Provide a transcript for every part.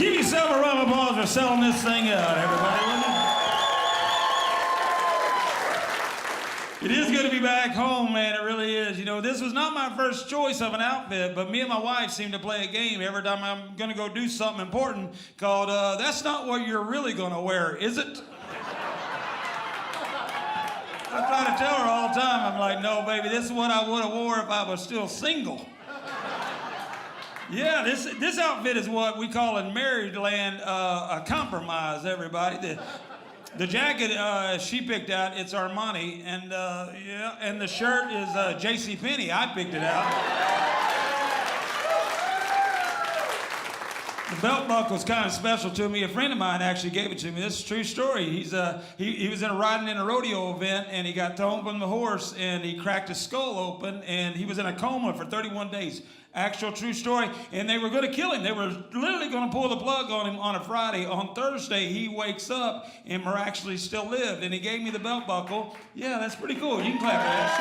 Give yourself a round of applause for selling this thing out, everybody, will you? It is good to be back home, man. It really is. You know, this was not my first choice of an outfit, but me and my wife seem to play a game every time I'm going to go do something important called, That's Not What You're Really Going to Wear, Is It? I try to tell her all the time, I'm like, no, baby, this is what I would have wore if I was still single. Yeah, this outfit is what we call in married land a compromise, everybody. The jacket she picked out, it's Armani, and yeah, and the shirt is JCPenney. I picked it out. The belt buckle's kind of special to me. A friend of mine actually gave it to me. This is a true story. He was riding in a rodeo event, and he got thrown from the horse, and he cracked his skull open, and he was in a coma for 31 days. Actual true story. And they were going to kill him. They were literally going to pull the plug on him on a Friday. On Thursday, he wakes up and miraculously still lived. And he gave me the belt buckle. Yeah, that's pretty cool. You can clap for that,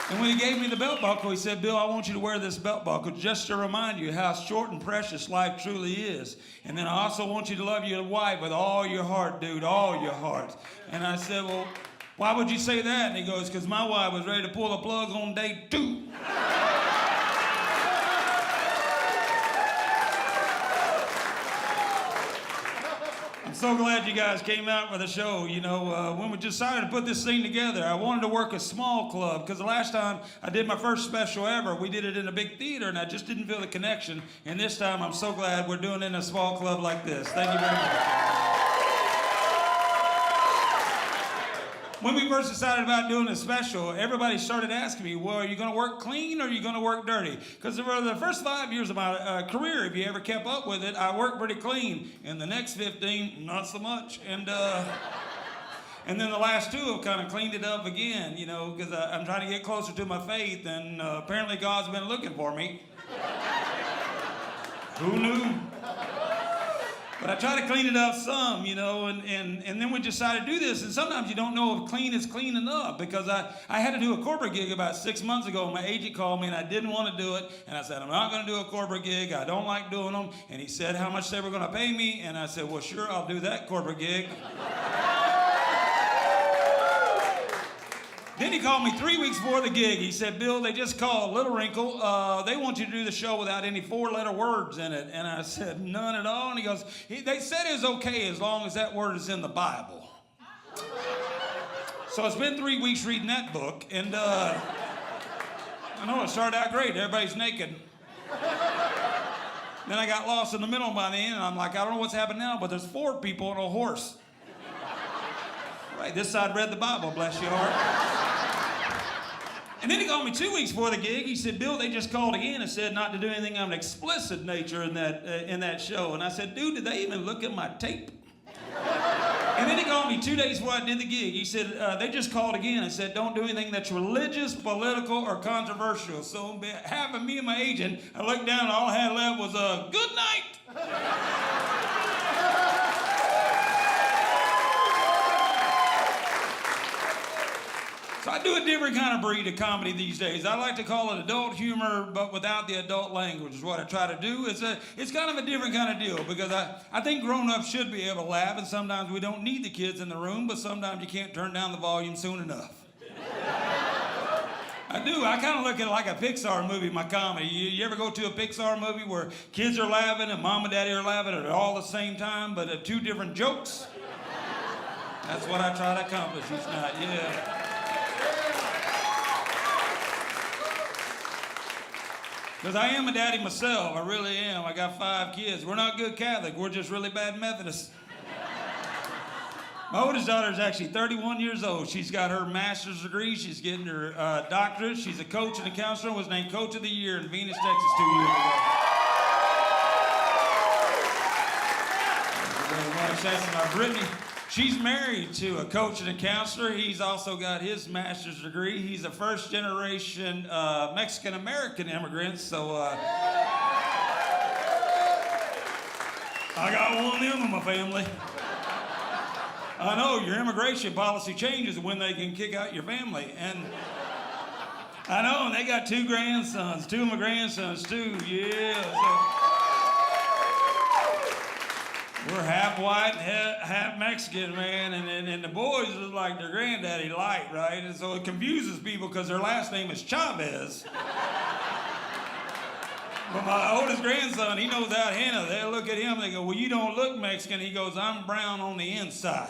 sure. And when he gave me the belt buckle, he said, Bill, I want you to wear this belt buckle just to remind you how short and precious life truly is. And then I also want you to love your wife with all your heart, dude, all your heart. And I said, well, why would you say that? And he goes, because my wife was ready to pull the plug on day 2. I'm so glad you guys came out for the show. You know, when we decided to put this thing together, I wanted to work a small club, because the last time I did my first special ever, we did it in a big theater, and I just didn't feel the connection. And this time, I'm so glad we're doing it in a small club like this. Thank you very much. When we first decided about doing a special, everybody started asking me, well, are you going to work clean or are you going to work dirty? Because for the first 5 years of my career, if you ever kept up with it, I worked pretty clean. And the next 15, not so much. And then the last 2 have kind of cleaned it up again, you know, because I'm trying to get closer to my faith, and apparently God's been looking for me. Who knew? But I try to clean it up some, you know, and then we decided to do this. And sometimes you don't know if clean is clean enough, because I had to do a corporate gig about 6 months ago. My agent called me, and I didn't want to do it. And I said, I'm not going to do a corporate gig. I don't like doing them. And he said how much they were going to pay me. And I said, well, sure, I'll do that corporate gig. Then he called me 3 weeks before the gig. He said, Bill, they just called, little wrinkle. They want you to do the show without any 4-letter words in it. And I said, none at all. And he goes, they said it was okay as long as that word is in the Bible. So it's been 3 weeks reading that book. And I know it started out great. Everybody's naked. Then I got lost in the middle by the end. And I'm like, I don't know what's happened now, but there's 4 people on a horse. Right, this side read the Bible, bless your heart. And then he called me 2 weeks before the gig. He said, Bill, they just called again and said not to do anything of an explicit nature in that show. And I said, dude, did they even look at my tape? And then he called me 2 days before I did the gig. He said, they just called again and said, don't do anything that's religious, political, or controversial. So on behalf of me and my agent, I looked down and all I had left was a good night. So I do a different kind of breed of comedy these days. I like to call it adult humor, but without the adult language is what I try to do. It's kind of a different kind of deal, because I think grown-ups should be able to laugh, and sometimes we don't need the kids in the room, but sometimes you can't turn down the volume soon enough. I do. I kind of look at it like a Pixar movie, my comedy. You ever go to a Pixar movie where kids are laughing and mom and daddy are laughing at all the same time, but at 2 different jokes? That's what I try to accomplish each night, yeah. Because I am a daddy myself, I really am. I got 5 kids. We're not good Catholic, we're just really bad Methodists. My oldest daughter is actually 31 years old. She's got her master's degree, she's getting her doctorate. She's a coach and a counselor, was named Coach of the Year in Venus, Texas 2 years ago. Very much. That's my Brittany. She's married to a coach and a counselor. He's also got his master's degree. He's a first-generation Mexican-American immigrant, so I got one of them in my family. I know, your immigration policy changes when they can kick out your family. And I know, and they got 2 grandsons. 2 of my grandsons, too. Yeah. So we're half white and half Mexican, man. And the boys look like their granddaddy light, right? And so it confuses people because their last name is Chavez. But my oldest grandson, he knows out henna. They look at him, they go, well, you don't look Mexican. He goes, I'm brown on the inside.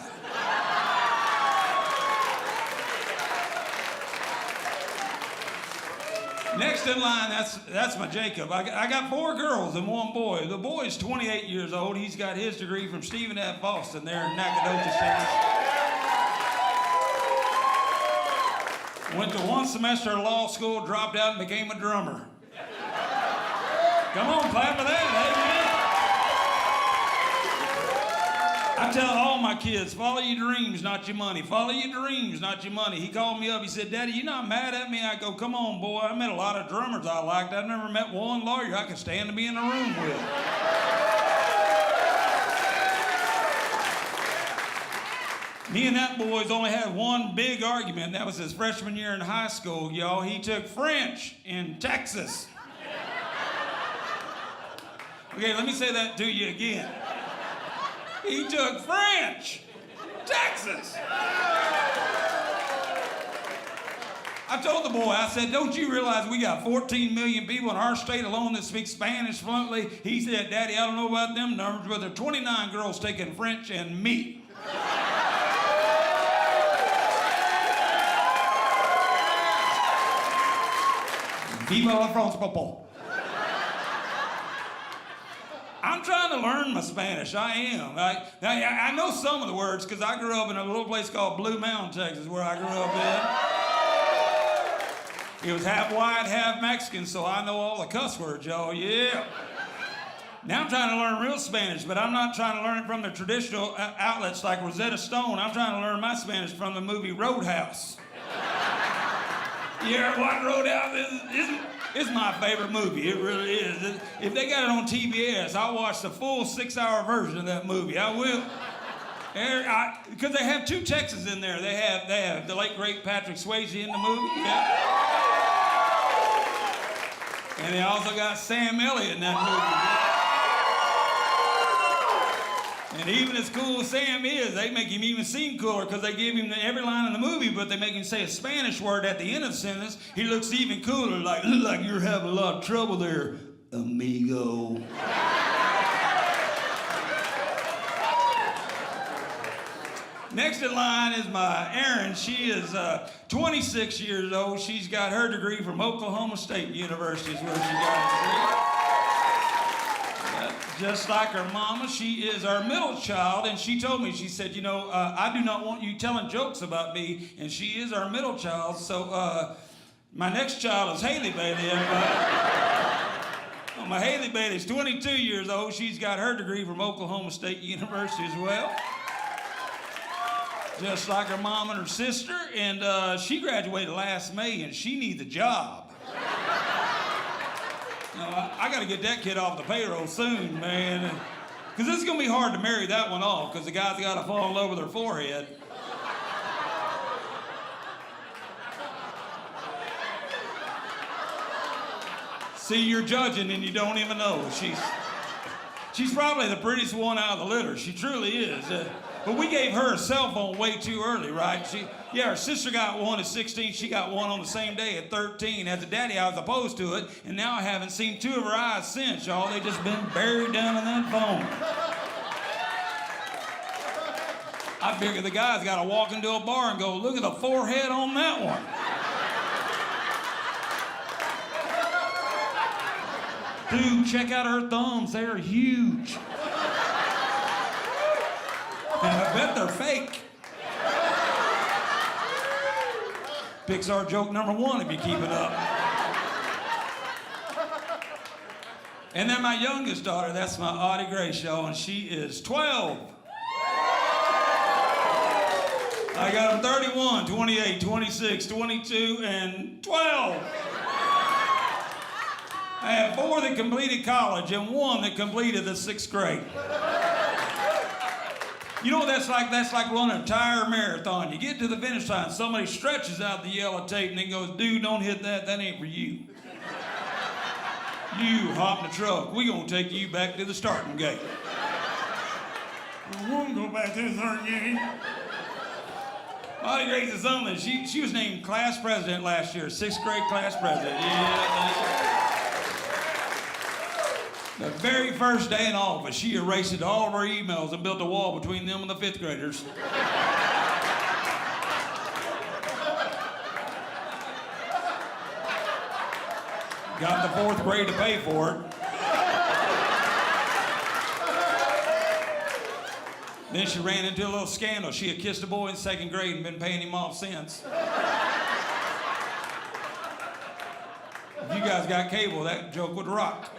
Next in line, that's my Jacob. I got 4 girls and 1 boy. The boy's 28 years old. He's got his degree from Stephen F. Austin there in Nacogdoches, Texas. Went to 1 semester of law school, dropped out and became a drummer. Come on, clap for that, amen. I tell all my kids, follow your dreams, not your money. Follow your dreams, not your money. He called me up, he said, Daddy, you not mad at me? I go, come on, boy, I met a lot of drummers I liked. I've never met one lawyer I could stand to be in a room with. Me and that boy's only had one big argument, and that was his freshman year in high school, y'all. He took French in Texas. Okay, let me say that to you again. He took French, Texas. I told the boy, I said, don't you realize we got 14 million people in our state alone that speak Spanish fluently? He said, Daddy, I don't know about them numbers, but there are 29 girls taking French and me. Viva la France, papa. I'm trying to learn my Spanish. I am. I know some of the words because I grew up in a little place called Blue Mountain, Texas, where I grew up in. It was half white, half Mexican, so I know all the cuss words, y'all. Yeah. Now I'm trying to learn real Spanish, but I'm not trying to learn it from the traditional outlets like Rosetta Stone. I'm trying to learn my Spanish from the movie Roadhouse. You ever watch Roadhouse? It's my favorite movie. It really is. If they got it on TBS, I'll watch the full 6-hour version of that movie. I will. Because they have 2 Texans in there. They have the late great Patrick Swayze in the movie. Yeah. And they also got Sam Elliott in that movie. And even as cool as Sam is, they make him even seem cooler because they give him every line in the movie, but they make him say a Spanish word at the end of the sentence. He looks even cooler, like you're having a lot of trouble there, amigo. Next in line is my Erin. She is 26 years old. She's got her degree from Oklahoma State University is where she got her degree. Just like her mama, she is our middle child, and she told me, she said, you know, I do not want you telling jokes about me, and she is our middle child, so my next child is Haley Bailey. My Haley Bailey's 22 years old. She's got her degree from Oklahoma State University as well. Just like her mom and her sister, and she graduated last May, and she needs a job. I got to get that kid off the payroll soon, man. Because it's going to be hard to marry that one off because the guy's got to fall in love with her forehead. See, you're judging and you don't even know. She's probably the prettiest one out of the litter. She truly is. But we gave her a cell phone way too early, right? Her sister got one at 16. She got one on the same day at 13. As a daddy, I was opposed to it, and now I haven't seen 2 of her eyes since, y'all. They just been buried down in that phone. I figure the guy's got to walk into a bar and go, look at the forehead on that one. Dude, check out her thumbs. They're huge. And I bet they're fake. Pixar joke number 1 if you keep it up. And then my youngest daughter, that's my Audie Grace, y'all, and she is 12. I got them 31, 28, 26, 22, and 12. I have 4 that completed college and 1 that completed the 6th grade. You know what that's like? That's like running a tire marathon. You get to the finish line, somebody stretches out the yellow tape and then goes, dude, don't hit that. That ain't for you. You hop in the truck. We gonna take you back to the starting gate. I won't go back to the starting gate. Molly Grace is something. She was named class president last year, 6th grade class president. Yeah. The very first day in office, she erased all of our emails and built a wall between them and the 5th graders. Got the 4th grade to pay for it. Then she ran into a little scandal. She had kissed a boy in 2nd grade and been paying him off since. If you guys got cable, that joke would rock.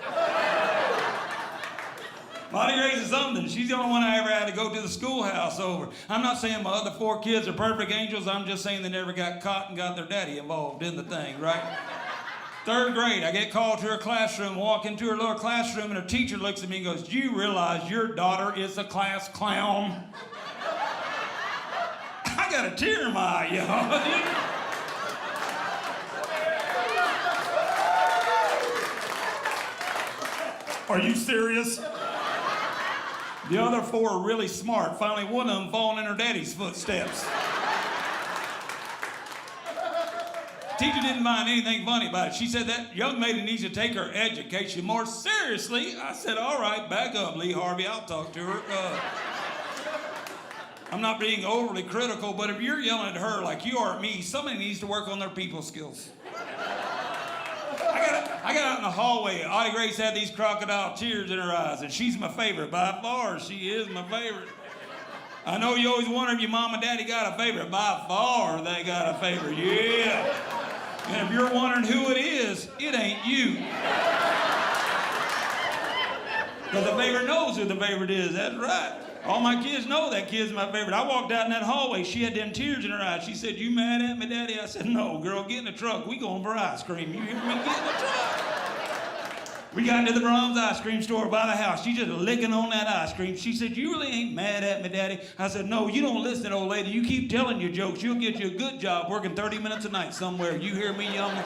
Molly Grace is something. She's the only one I ever had to go to the schoolhouse over. I'm not saying my other 4 kids are perfect angels. I'm just saying they never got caught and got their daddy involved in the thing, right? 3rd grade, I get called to her classroom, walk into her little classroom, and her teacher looks at me and goes, do you realize your daughter is a class clown? I got a tear in my eye, y'all. Are you serious? The other 4 are really smart. Finally, one of them falling in her daddy's footsteps. Teacher didn't find anything funny about it. She said that young lady needs to take her education more seriously. I said, all right, back up, Lee Harvey. I'll talk to her. I'm not being overly critical, but if you're yelling at her like you are at me, somebody needs to work on their people skills. I got out in the hallway. Audie Grace had these crocodile tears in her eyes, and she's my favorite. By far, she is my favorite. I know you always wonder if your mom and daddy got a favorite. By far, they got a favorite. Yeah. And if you're wondering who it is, it ain't you. Because the favorite knows who the favorite is. That's right. All my kids know that kid's my favorite. I walked out in that hallway. She had them tears in her eyes. She said, you mad at me, Daddy? I said, no, girl, get in the truck. We going for ice cream. You hear me? Get in the truck. We got into the Brahms ice cream store by the house. She just licking on that ice cream. She said, you really ain't mad at me, Daddy? I said, no, you don't listen, old lady. You keep telling your jokes. You'll get you a good job working 30 minutes a night somewhere. You hear me, young?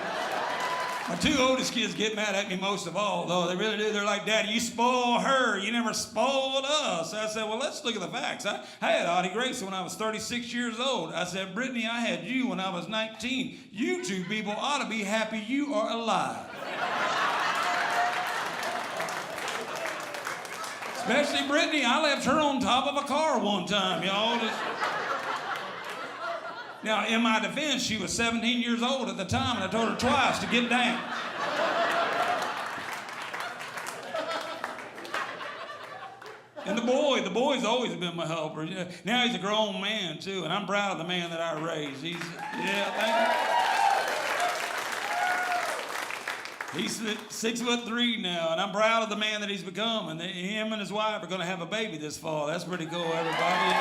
My 2 oldest kids get mad at me most of all, though. They really do. They're like, Daddy, you spoil her. You never spoiled us. I said, well, let's look at the facts. I had Audie Grace when I was 36 years old. I said, Brittany, I had you when I was 19. You 2 people ought to be happy you are alive. Especially Brittany. I left her on top of a car one time, y'all. Now, in my defense, she was 17 years old at the time, and I told her twice to get down. And the boy's always been my helper. Now he's a grown man, too, and I'm proud of the man that I raised. Thank you. He's 6'3" now, and I'm proud of the man that he's become, and him and his wife are going to have a baby this fall. That's pretty cool, everybody.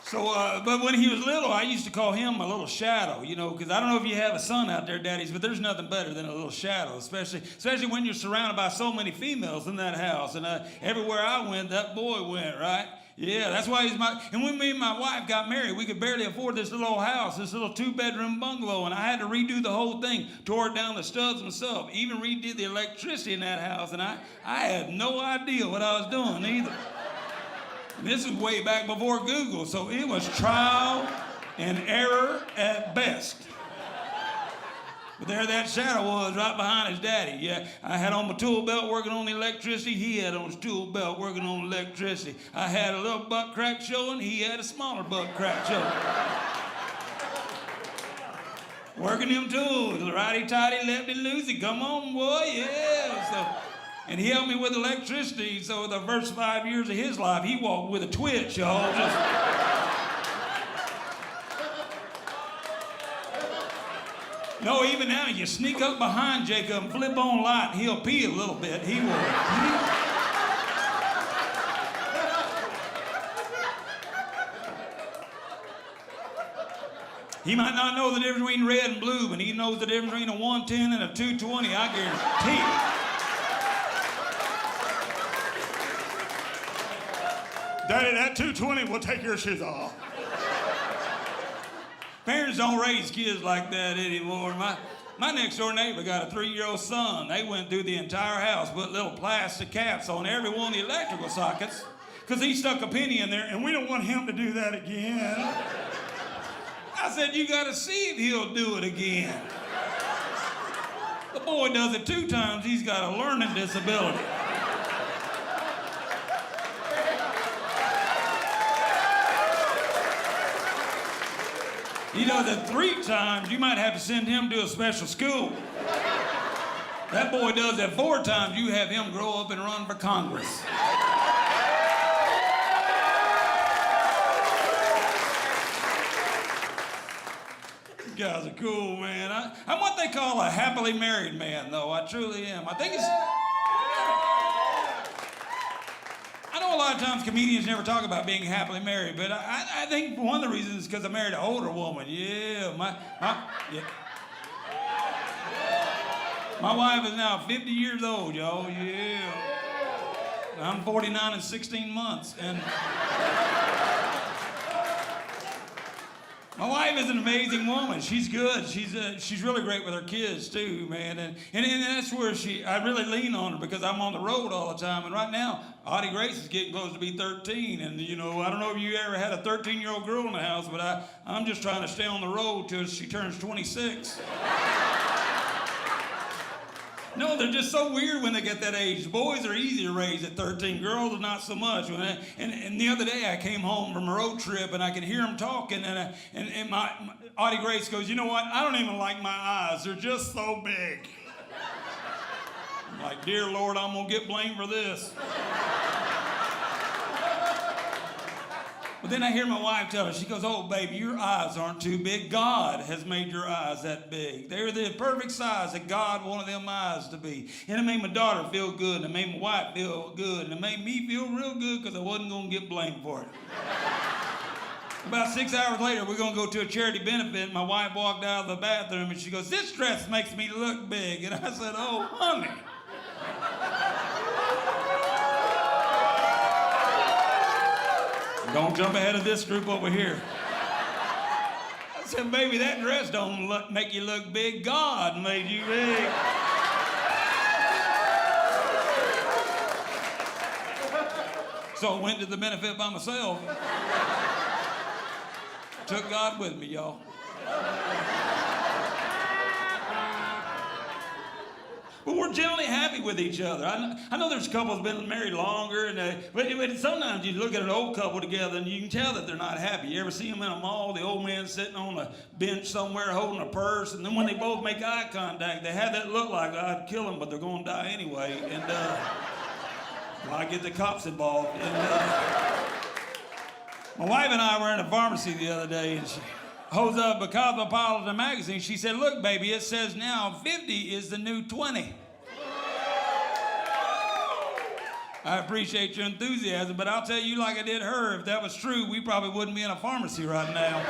So, but when he was little, I used to call him a little shadow, because I don't know if you have a son out there, daddies, but there's nothing better than a little shadow, especially when you're surrounded by so many females in that house. And everywhere I went, that boy went, right? Yeah, that's why he's and when me and my wife got married, we could barely afford this little old house, this little 2-bedroom bungalow, and I had to redo the whole thing, tore it down the studs myself, even redid the electricity in that house, and I had no idea what I was doing either. This is way back before Google, so it was trial and error at best. But there that shadow was right behind his daddy. Yeah, I had on my tool belt working on the electricity. He had on his tool belt working on electricity. I had a little butt crack showing. He had a smaller butt crack showing. Working them tools, righty-tighty, lefty-loosey. Come on, boy, yeah. And he helped me with electricity, so the first 5 years of his life, he walked with a twitch, y'all. No, even now, you sneak up behind Jacob and flip on light, and he'll pee a little bit. He will. He might not know the difference between red and blue, but he knows the difference between a 110 and a 220, I guarantee. Daddy, that 220 will take your shoes off. Parents don't raise kids like that anymore. My next door neighbor got a 3-year-old son. They went through the entire house, put little plastic caps on every one of the electrical sockets, because he stuck a penny in there, and we don't want him to do that again. I said, you got to see if he'll do it again. The boy does it 2 times, he's got a learning disability. He does it 3 times, you might have to send him to a special school. That boy does it 4 times, you have him grow up and run for Congress. You guys are cool, man. I'm what they call a happily married man, though. I truly am. I think it's... I know a lot of times comedians never talk about being happily married, but I think one of the reasons is because I married an older woman. Yeah, yeah. My wife is now 50 years old, y'all. Yeah. I'm 49 and 16 months, and... My wife is an amazing woman. She's good. She's really great with her kids too, man. And that's where I really lean on her because I'm on the road all the time. And right now, Audie Grace is getting close to be 13. And you know, I don't know if you ever had a 13-year-old girl in the house, but I'm just trying to stay on the road till she turns 26. No, they're just so weird when they get that age. Boys are easy to raise at 13. Girls are not so much. And the other day I came home from a road trip and I could hear them talking and my Audie Grace goes, you know what? I don't even like my eyes. They're just so big. I'm like, dear Lord, I'm going to get blamed for this. But then I hear my wife tell her, she goes, oh, baby, your eyes aren't too big. God has made your eyes that big. They're the perfect size that God wanted them eyes to be. And it made my daughter feel good, and it made my wife feel good, and it made me feel real good because I wasn't going to get blamed for it. About 6 hours later, we're going to go to a charity benefit. My wife walked out of the bathroom, and she goes, this dress makes me look big. And I said, oh, honey. Don't jump ahead of this group over here. I said, baby, that dress don't make you look big. God made you big. So I went to the benefit by myself. Took God with me, y'all. But we're generally happy with each other. I know there's couples been married longer, but sometimes you look at an old couple together and you can tell that they're not happy. You ever see them in a mall? The old man sitting on a bench somewhere holding a purse, and then when they both make eye contact, they have that look like I'd kill them, but they're going to die anyway. And well, I get the cops involved. And my wife and I were in a pharmacy the other day, and she holds up a Cosmopolitan magazine. She said, look, baby, it says now 50 is the new 20. I appreciate your enthusiasm, but I'll tell you like I did her, if that was true, we probably wouldn't be in a pharmacy right now.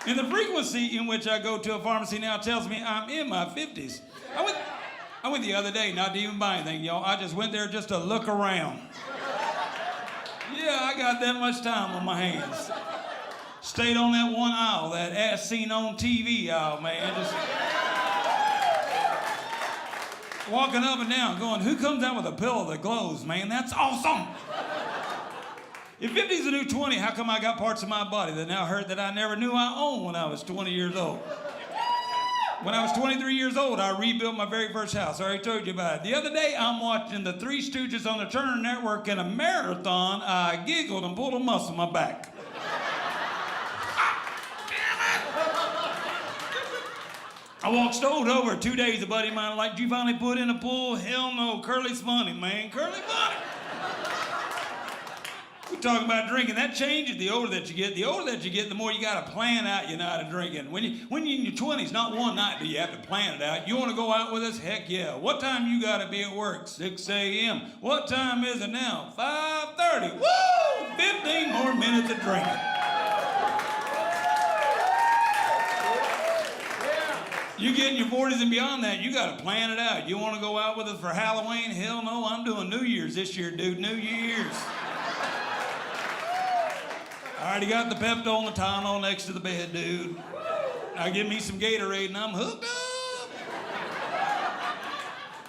And the frequency in which I go to a pharmacy now tells me I'm in my 50s. I went the other day, not to even buy anything, y'all. I just went there just to look around. Yeah, I got that much time on my hands. Stayed on that one aisle, that as seen on TV aisle, man. Just walking up and down, going, who comes out with a pillow that glows, man? That's awesome. If 50 is the new 20, how come I got parts of my body that now hurt that I never knew I owned when I was 20 years old? When I was 23 years old, I rebuilt my very first house. I already told you about it. The other day, I'm watching the Three Stooges on the Turner Network in a marathon. I giggled and pulled a muscle in my back. I walked strolled over 2 days. A buddy of mine like, did you finally put in a pool? Hell no, Curly's funny, man. Curly funny. We talking about drinking. That changes the older that you get. The older that you get, the more you got to plan out your night of drinking. When you're in your 20s, not one night do you have to plan it out. You want to go out with us? Heck yeah. What time you got to be at work? 6 a.m. What time is it now? 5:30. Woo! 15 more minutes of drinking. You get in your 40s and beyond that, you got to plan it out. You want to go out with us for Halloween? Hell no, I'm doing New Year's this year, dude. New Year's. I already got the Pepto and the Tylenol next to the bed, dude. Now give me some Gatorade and I'm hooked up.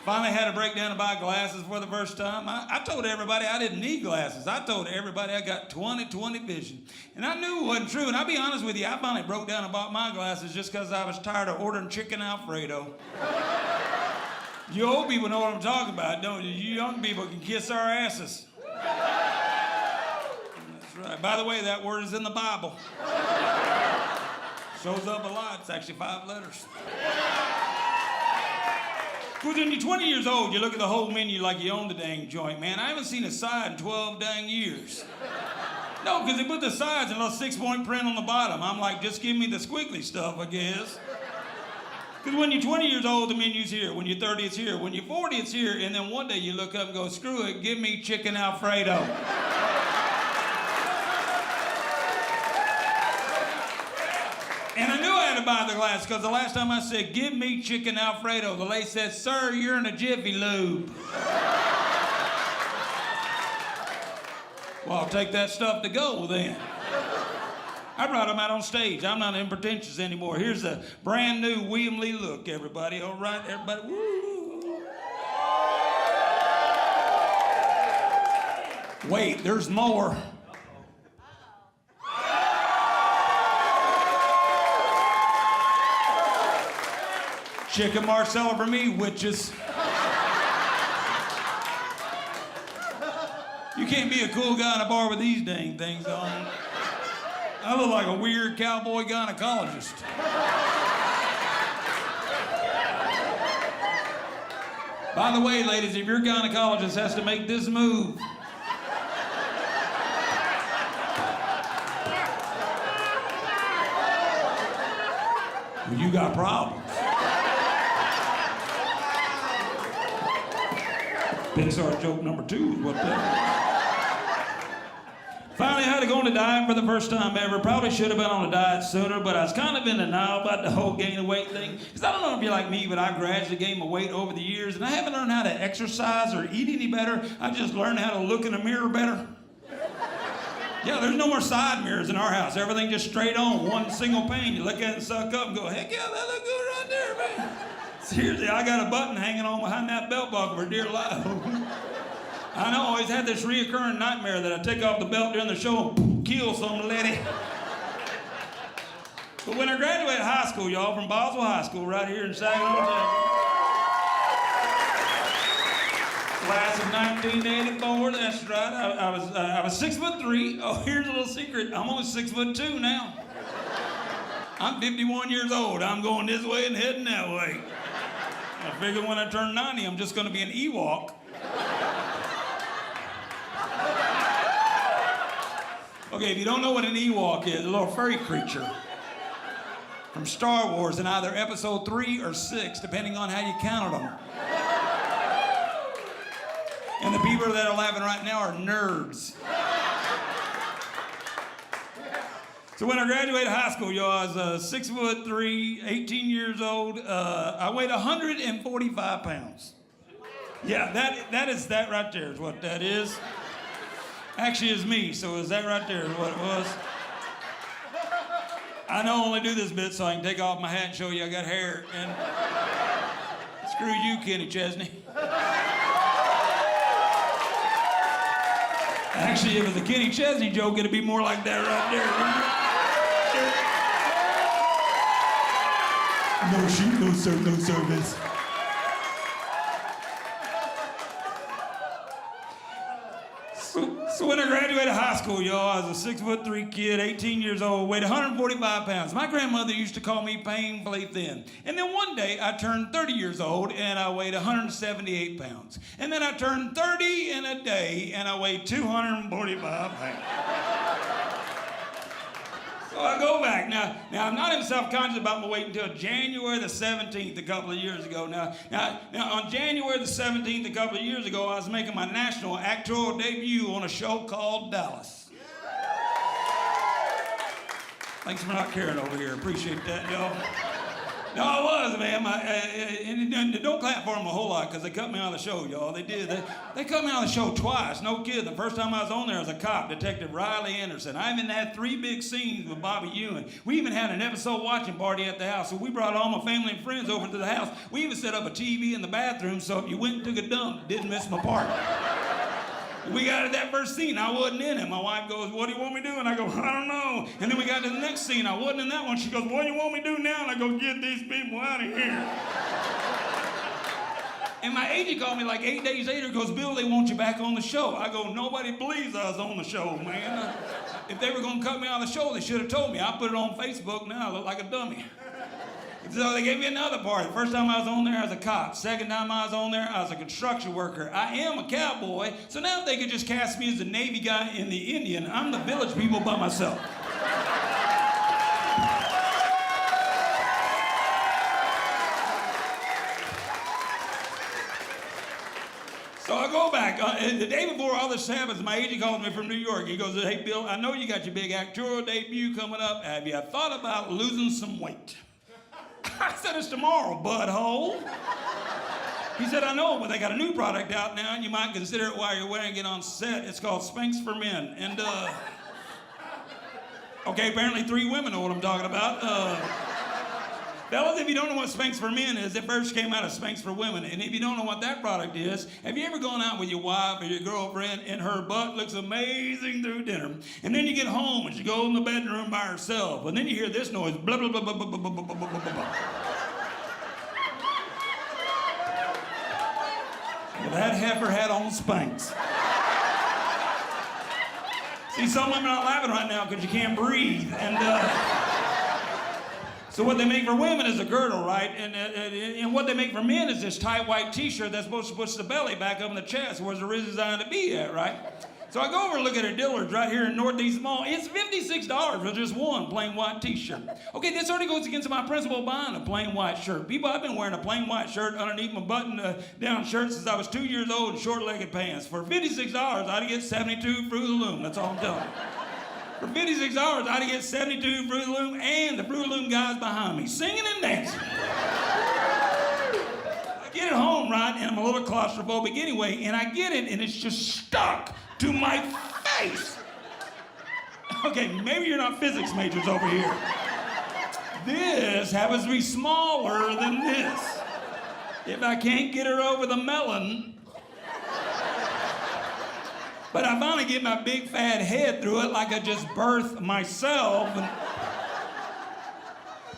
Finally had to break down to buy glasses for the first time. I told everybody I didn't need glasses. I told everybody I got 20/20 vision. And I knew it wasn't true. And I'll be honest with you, I finally broke down and bought my glasses just because I was tired of ordering chicken Alfredo. You old people know what I'm talking about, don't you? You young people can kiss our asses. That's right. By the way, that word is in the Bible. Shows up a lot. It's actually 5 letters. Because when you're 20 years old, you look at the whole menu like you own the dang joint, man. I haven't seen a side in 12 dang years. No, because they put the sides in a little 6-point print on the bottom. I'm like, just give me the squiggly stuff, I guess. Because when you're 20 years old, the menu's here. When you're 30, it's here. When you're 40, it's here. And then one day you look up and go, screw it, give me chicken Alfredo. And I knew I had to buy the glass because the last time I said, give me chicken Alfredo, the lady said, sir, you're in a Jiffy Lube. Well, I'll take that stuff to go then. I brought them out on stage. I'm not impretentious anymore. Here's a brand new William Lee look, everybody. All right, everybody. Woo. Wait, there's more. Chicken Marcella for me, witches. You can't be a cool guy in a bar with these dang things on. I look like a weird cowboy gynecologist. By the way, ladies, if your gynecologist has to make this move, well, you got problems. Pixar joke number 2 is what that. Finally, I had to go on a diet for the first time ever. Probably should have been on a diet sooner, but I was kind of in denial about the whole gain of weight thing. Because I don't know if you're like me, but I gradually gained my weight over the years, and I haven't learned how to exercise or eat any better. I just learned how to look in the mirror better. Yeah, there's no more side mirrors in our house. Everything just straight on, one single pane. You look at it and suck up and go, heck yeah, that look good right there, man. Seriously, I got a button hanging on behind that belt buckle for dear life. I know, I always had this reoccurring nightmare that I take off the belt during the show and kill some lady. But when I graduated high school, y'all, from Boswell High School right here in Saginaw, Texas. Class of 1984, that's right. I was 6'3". Oh, here's a little secret. I'm only 6'2" now. I'm 51 years old. I'm going this way and heading that way. I figure when I turn 90, I'm just going to be an Ewok. Okay, if you don't know what an Ewok is, a little furry creature from Star Wars in either episode 3 or 6, depending on how you counted them. And the people that are laughing right now are nerds. So when I graduated high school, y'all, I was 6'3", 18 years old. I weighed 145 pounds. Yeah, that right there is what that is. Actually, it's me, so is that right there is what it was. I know I only do this bit so I can take off my hat and show you I got hair. And screw you, Kenny Chesney. Actually, if it was a Kenny Chesney joke, it'd be more like that right there. No shoot, no serve, no service. So when I graduated high school, y'all, I was a 6'3" kid, 18 years old, weighed 145 pounds. My grandmother used to call me painfully thin. And then one day, I turned 30 years old, and I weighed 178 pounds. And then I turned 30 in a day, and I weighed 245 pounds. So I go back. Now I'm not even self-conscious about my weight until January the 17th a couple of years ago. Now on January the 17th a couple of years ago, I was making my national actorial debut on a show called Dallas. Thanks for not caring over here. Appreciate that, y'all. No, I was, man. And don't clap for them a whole lot because they cut me out of the show, y'all. They did. They cut me out of the show twice. No kidding. The first time I was on there as a cop, Detective Riley Anderson. I even had 3 big scenes with Bobby Ewing. We even had an episode watching party at the house. So we brought all my family and friends over to the house. We even set up a TV in the bathroom so if you went and took a dump, it didn't miss my part. We got to that first scene. I wasn't in it. My wife goes, "What do you want me to do?" And I go, "I don't know." And then we got to the next scene. I wasn't in that one. She goes, "What do you want me to do now?" And I go, "Get these people out of here." And my agent called me like 8 days later, goes, "Bill, they want you back on the show." I go, "Nobody believes I was on the show, man. If they were going to cut me on the show, they should have told me. I put it on Facebook. Now I look like a dummy." So they gave me another part. The first time I was on there, I was a cop. Second time I was on there, I was a construction worker. I am a cowboy, so now if they could just cast me as the Navy guy in the Indian, I'm the village people by myself. So I go back. The day before all this happens, my agent calls me from New York. He goes, "Hey, Bill, I know you got your big actorial debut coming up. Have you thought about losing some weight?" I said, "It's tomorrow, butthole." He said, "I know, but they got a new product out now, and you might consider it while you're wearing it on set. It's called Spanx for Men." And, okay, apparently 3 women know what I'm talking about. Fellas, if you don't know what Spanx for Men is, it first came out of Spanx for Women. And if you don't know what that product is, have you ever gone out with your wife or your girlfriend and her butt looks amazing through dinner? And then you get home and she goes in the bedroom by herself. And then you hear this noise, blah, blah, blah, blah, blah, blah, blah, blah, blah, blah. Well, that heifer had on Spanx. See, some women aren't laughing right now because you can't breathe. And, so what they make for women is a girdle, right? And what they make for men is this tight white t-shirt that's supposed to push the belly back up in the chest where it's designed to be at, right? So I go over and look at a Dillard's right here in Northeast Mall. It's $56 for just one plain white t-shirt. Okay, this already goes against my principle of buying a plain white shirt. People, I've been wearing a plain white shirt underneath my button-down shirt since I was 2 years old in short-legged pants. For $56, I'd get 72 Fruit of the Loom. That's all I'm telling you. For $56, I'd get 72 Fruit of the Loom and the Fruit of the Loom guys behind me, singing and dancing. I get it home, right, and I'm a little claustrophobic anyway, and I get it, and it's just stuck to my face. Okay, maybe you're not physics majors over here. This happens to be smaller than this. If I can't get her over the melon, but I finally get my big fat head through it like I just birthed myself.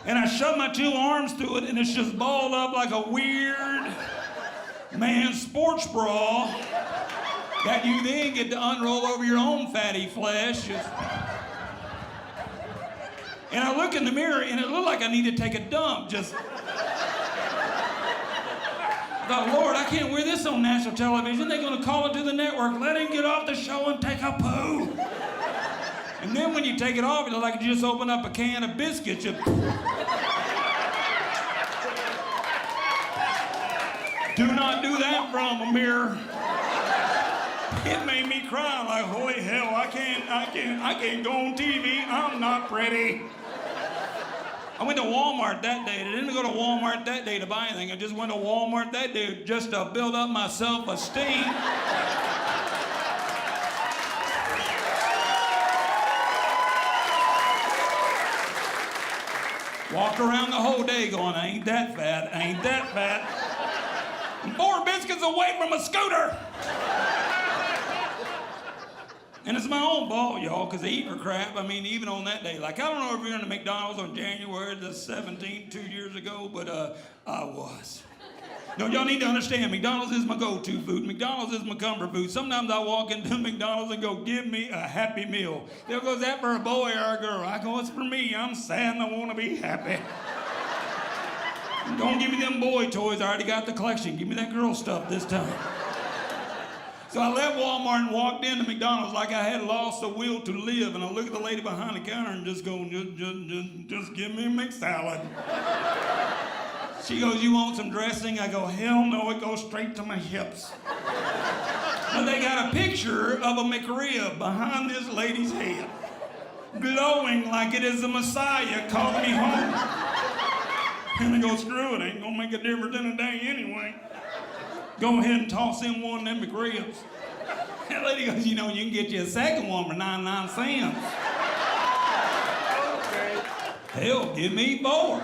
And I shove my 2 arms through it and it's just balled up like a weird man's sports bra that you then get to unroll over your own fatty flesh. And I look in the mirror and it looked like I need to take a dump. I thought, Lord, I can't wear this on national television. They're going to call it to the network. Let him get off the show and take a poo. And then when you take it off, it's like you just open up a can of biscuits. Do not do that from a mirror. It made me cry like, holy hell, I can't go on TV. I'm not pretty. I went to Walmart that day. I didn't go to Walmart that day to buy anything. I just went to Walmart that day just to build up my self-esteem. Walked around the whole day going, I ain't that fat, I ain't that fat. I'm 4 biscuits away from a scooter. And it's my own fault, y'all, because they eat for crap. I mean, even on that day. Like, I don't know if you're in the McDonald's on January the 17th, 2 years ago, but I was. No, y'all need to understand, McDonald's is my go-to food. McDonald's is my comfort food. Sometimes I walk into McDonald's and go, give me a Happy Meal. They'll go, is that for a boy or a girl? I go, it's for me. I'm sad and I want to be happy. Don't give me them boy toys. I already got the collection. Give me that girl stuff this time. So I left Walmart and walked into McDonald's like I had lost the will to live. And I look at the lady behind the counter and just go, just give me a mixed salad. She goes, you want some dressing? I go, hell no, it goes straight to my hips. But they got a picture of a McRib behind this lady's head, glowing like it is the Messiah calling me home. And I go, screw it, ain't gonna make a difference in a day anyway. Go ahead and toss in one of them McRibs. That lady goes, you know, you can get you a second one for 99 cents. Okay. Hell, give me 4.